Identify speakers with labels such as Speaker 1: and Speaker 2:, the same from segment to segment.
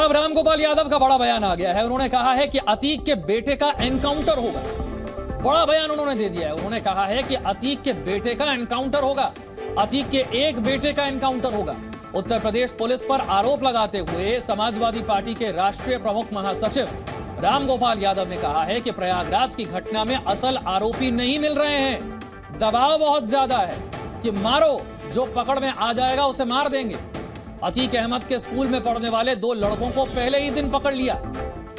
Speaker 1: अब रामगोपाल यादव का बड़ा बयान आ गया है। उन्होंने कहा है कि अतीक के बेटे का एनकाउंटर होगा। बड़ा बयान उन्होंने दे दिया है। उन्होंने कहा है कि अतीक के बेटे का एनकाउंटर होगा, अतीक के एक बेटे का एनकाउंटर होगा। उत्तर प्रदेश पुलिस पर आरोप लगाते हुए समाजवादी पार्टी के राष्ट्रीय प्रमुख महासचिव रामगोपाल यादव ने कहा है कि प्रयागराज की घटना में असल आरोपी नहीं मिल रहे हैं, दबाव बहुत ज्यादा है कि मारो, जो पकड़ में आ जाएगा उसे मार देंगे। अतीक अहमद के स्कूल में पढ़ने वाले 2 लड़कों को पहले ही दिन पकड़ लिया,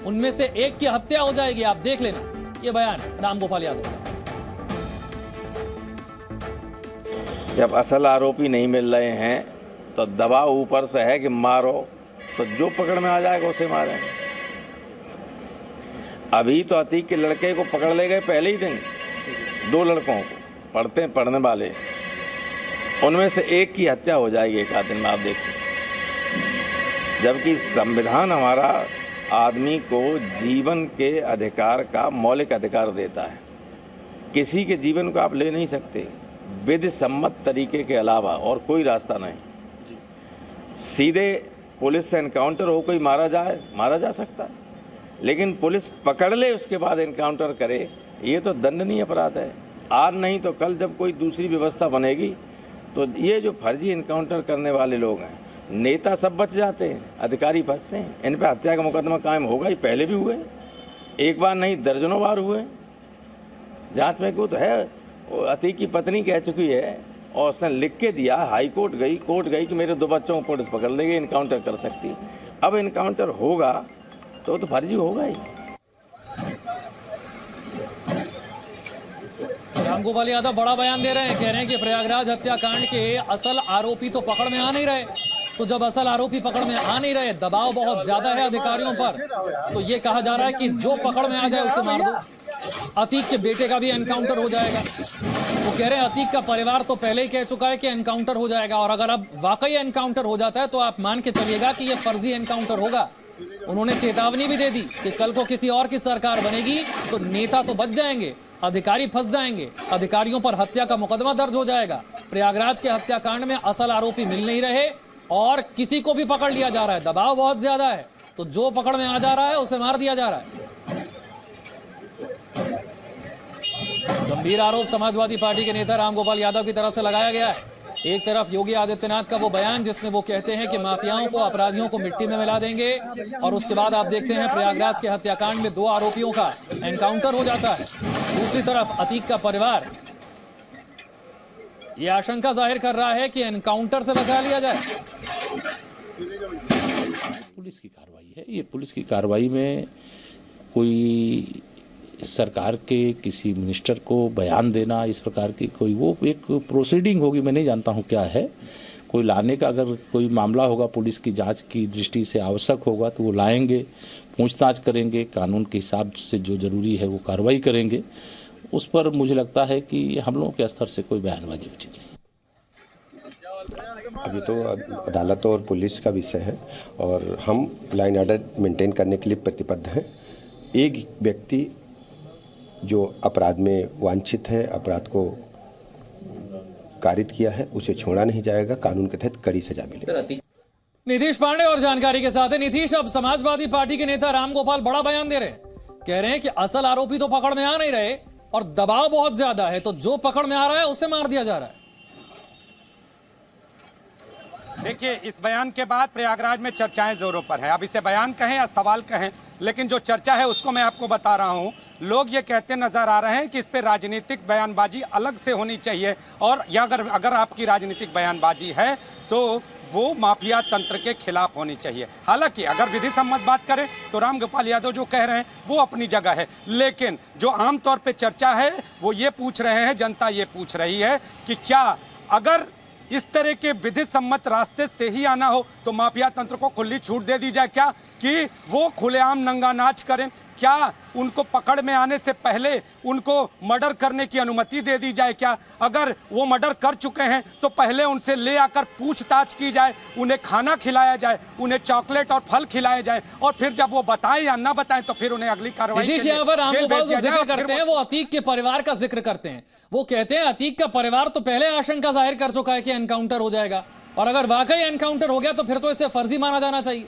Speaker 1: उनमें से एक की हत्या हो जाएगी। आप देख लेना ये बयान रामगोपाल यादव का।
Speaker 2: जब असल आरोपी नहीं मिल रहे हैं तो दबाव ऊपर से है कि मारो, तो जो पकड़ में आ जाएगा उसे मारेंगे। अभी तो अतीक के लड़के को पकड़ ले गए पहले ही दिन, 2 लड़कों को पढ़ने वाले, उनमें से एक की हत्या हो जाएगी एक आध दिन में। आप देखिए, जबकि संविधान हमारा आदमी को जीवन के अधिकार का मौलिक अधिकार देता है। किसी के जीवन को आप ले नहीं सकते विधि सम्मत तरीके के अलावा, और कोई रास्ता नहीं। सीधे पुलिस से एनकाउंटर हो कोई मारा जा सकता है, लेकिन पुलिस पकड़ ले उसके बाद एनकाउंटर करे, ये तो दंडनीय अपराध है। आज नहीं तो कल जब कोई दूसरी व्यवस्था बनेगी तो ये जो फर्जी एनकाउंटर करने वाले लोग हैं, नेता सब बच जाते हैं, अधिकारी फंसते हैं। इन पर हत्या का मुकदमा कायम होगा ही, पहले भी हुए, एक बार नहीं दर्जनों बार हुए। जांच में क्यों तो है, अतीक की पत्नी कह चुकी है और उसने लिख के दिया, हाई कोर्ट गई कि मेरे 2 बच्चों को पुलिस पकड़ लेगी, इनकाउंटर कर सकती। अब इनकाउंटर होगा तो फर्जी होगा ही।
Speaker 1: रामगोपाल यादव बड़ा बयान दे रहे हैं, कह रहे हैं कि प्रयागराज हत्याकांड के असल आरोपी तो पकड़ में आ नहीं रहे। तो जब असल आरोपी पकड़ में आ नहीं रहे, दबाव बहुत ज्यादा है अधिकारियों पर, तो ये कहा जा रहा है कि जो पकड़ में आ जाए उसे मार दो। अतीक के बेटे का भी एनकाउंटर हो जाएगा। वो कह रहे हैं अतीक का परिवार तो पहले ही कह चुका है कि एनकाउंटर हो जाएगा, और अगर अब वाकई एनकाउंटर हो जाता है तो आप मान के चलिएगा कि ये फर्जी एनकाउंटर होगा। उन्होंने चेतावनी भी दे दी कि कल को किसी और की सरकार बनेगी तो नेता तो बच जाएंगे, अधिकारी फंस जाएंगे, अधिकारियों पर हत्या का मुकदमा दर्ज हो जाएगा। प्रयागराज के हत्याकांड में असल आरोपी मिल नहीं रहे और किसी को भी पकड़ लिया जा रहा है, दबाव बहुत ज्यादा है, तो जो पकड़ में आ जा रहा है उसे मार दिया जा रहा है। गंभीर आरोप समाजवादी पार्टी के नेता रामगोपाल यादव की तरफ से लगाया गया है। एक तरफ योगी आदित्यनाथ का वो बयान जिसमें वो कहते हैं कि माफियाओं को, अपराधियों को मिट्टी में मिला देंगे, और उसके बाद आप देखते हैं प्रयागराज के हत्याकांड में 2 आरोपियों का एनकाउंटर हो जाता है। दूसरी तरफ अतीक का परिवार ये आशंका जाहिर कर रहा है कि एनकाउंटर से बचा लिया जाए।
Speaker 3: पुलिस की कार्रवाई है, ये पुलिस की कार्रवाई में कोई सरकार के किसी मिनिस्टर को बयान देना, इस प्रकार की कोई वो एक प्रोसीडिंग होगी, मैं नहीं जानता हूँ क्या है। कोई लाने का अगर कोई मामला होगा, पुलिस की जांच की दृष्टि से आवश्यक होगा तो वो लाएंगे, पूछताछ करेंगे, कानून के हिसाब से जो जरूरी है वो कार्रवाई करेंगे। उस पर मुझे लगता है कि हम लोगों के स्तर से कोई बयानबाजी उचित नहीं।
Speaker 4: अभी तो अदालत और पुलिस का विषय है और हम लाइन ऑर्डर मेंटेन करने के लिए प्रतिबद्ध हैं। एक व्यक्ति जो अपराध में वांछित है, अपराध को कारित किया है, उसे छोड़ा नहीं जाएगा, कानून के तहत कड़ी सजा मिलेगी।
Speaker 1: नीतीश पांडे और जानकारी के साथ है। नीतीश, अब समाजवादी पार्टी के नेता रामगोपाल बड़ा बयान दे रहे हैं, कह रहे हैं कि असल आरोपी तो पकड़ में आ नहीं रहे और दबाव बहुत ज्यादा है, तो जो पकड़ में आ रहा है उसे मार दिया जा रहा है।
Speaker 5: देखिए, इस बयान के बाद प्रयागराज में चर्चाएं जोरों पर है। अब इसे बयान कहें या सवाल कहें, लेकिन जो चर्चा है उसको मैं आपको बता रहा हूं। लोग ये कहते नजर आ रहे हैं कि इस पे राजनीतिक बयानबाजी अलग से होनी चाहिए, और या अगर आपकी राजनीतिक बयानबाजी है तो वो माफिया तंत्र के खिलाफ होनी चाहिए। हालांकि अगर विधि सम्मत बात करें तो रामगोपाल यादव जो कह रहे हैं वो अपनी जगह है, लेकिन जो आमतौर पे चर्चा है वो ये पूछ रहे हैं, जनता ये पूछ रही है कि क्या अगर इस तरह के विधि सम्मत रास्ते से ही आना हो तो माफिया तंत्र को खुली छूट दे दी जाए क्या, कि वो खुलेआम नंगा नाच करें? क्या उनको पकड़ में आने से पहले उनको मर्डर करने की अनुमति दे दी जाए क्या? अगर वो मर्डर कर चुके हैं तो पहले उनसे ले आकर पूछताछ की जाए, उन्हें खाना खिलाया जाए, उन्हें चॉकलेट और फल खिलाए जाए, और फिर जब वो बताएं या ना बताएं तो फिर उन्हें अगली कार्रवाई के लिए
Speaker 1: रामगोपाल जो जिक्र करते हैं वो अतीक के परिवार का जिक्र करते हैं। वो कहते हैं अतीक का परिवार तो पहले आशंका जाहिर कर चुका है कि एनकाउंटर हो जाएगा, और अगर वाकई एनकाउंटर हो गया तो फिर तो इसे फर्जी माना जाना चाहिए।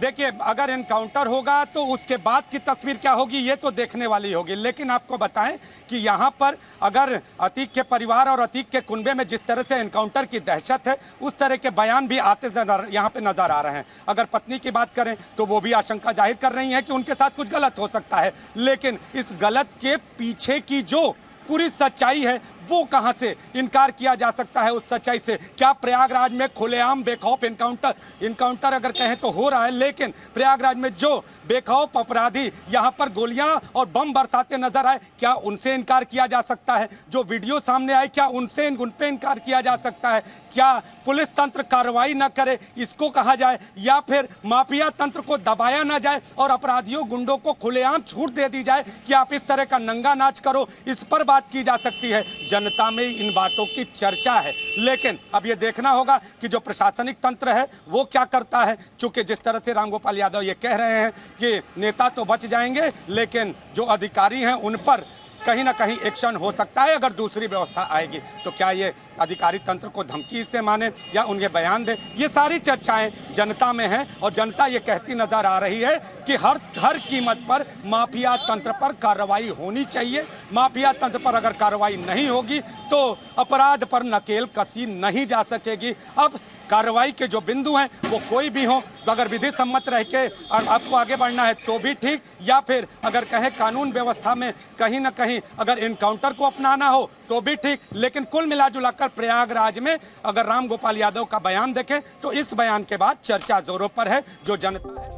Speaker 5: देखिए, अगर एनकाउंटर होगा तो उसके बाद की तस्वीर क्या होगी ये तो देखने वाली होगी, लेकिन आपको बताएं कि यहाँ पर अगर अतीक के परिवार और अतीक के कुनबे में जिस तरह से एनकाउंटर की दहशत है, उस तरह के बयान भी आते यहाँ पे नजर आ रहे हैं। अगर पत्नी की बात करें तो वो भी आशंका जाहिर कर रही हैं कि उनके साथ कुछ गलत हो सकता है, लेकिन इस गलत के पीछे की जो पूरी सच्चाई है वो कहां से इनकार किया जा सकता है उस सच्चाई से? क्या प्रयागराज में खुलेआम बेखौफ इनकाउंटर अगर कहें तो हो रहा है, लेकिन प्रयागराज में जो बेखौफ अपराधी यहां पर गोलियां और बम बरसाते नजर आए, क्या उनसे इनकार किया जा सकता है? जो वीडियो सामने आए, क्या उनसे उन पे इनकार किया जा सकता है? क्या पुलिस तंत्र कार्रवाई न करे इसको कहा जाए, या फिर माफिया तंत्र को दबाया ना जाए और अपराधियों गुंडों को खुलेआम छूट दे दी जाए कि आप इस तरह का नंगा नाच करो? इस पर बात की जा सकती है। जनता में इन बातों की चर्चा है, लेकिन अब ये देखना होगा कि जो प्रशासनिक तंत्र है वो क्या करता है। चूंकि जिस तरह से रामगोपाल यादव ये कह रहे हैं कि नेता तो बच जाएंगे, लेकिन जो अधिकारी हैं उन पर कहीं ना कहीं एक्शन हो सकता है अगर दूसरी व्यवस्था आएगी। तो क्या ये अधिकारी तंत्र को धमकी से माने या उन्हें बयान दे, ये सारी चर्चाएं जनता में हैं और जनता ये कहती नजर आ रही है कि हर कीमत पर माफिया तंत्र पर कार्रवाई होनी चाहिए। माफिया तंत्र पर अगर कार्रवाई नहीं होगी तो अपराध पर नकेल कसी नहीं जा सकेगी। अब कार्रवाई के जो बिंदु हैं वो कोई भी हो, तो अगर विधि सम्मत रह के आपको आगे बढ़ना है तो भी ठीक, या फिर अगर कहें कानून व्यवस्था में कहीं ना कहीं अगर इनकाउंटर को अपनाना हो तो भी ठीक। लेकिन कुल मिला जुलाकर प्रयागराज में अगर रामगोपाल यादव का बयान देखें तो इस बयान के बाद चर्चा जोरों पर है। जो जनता है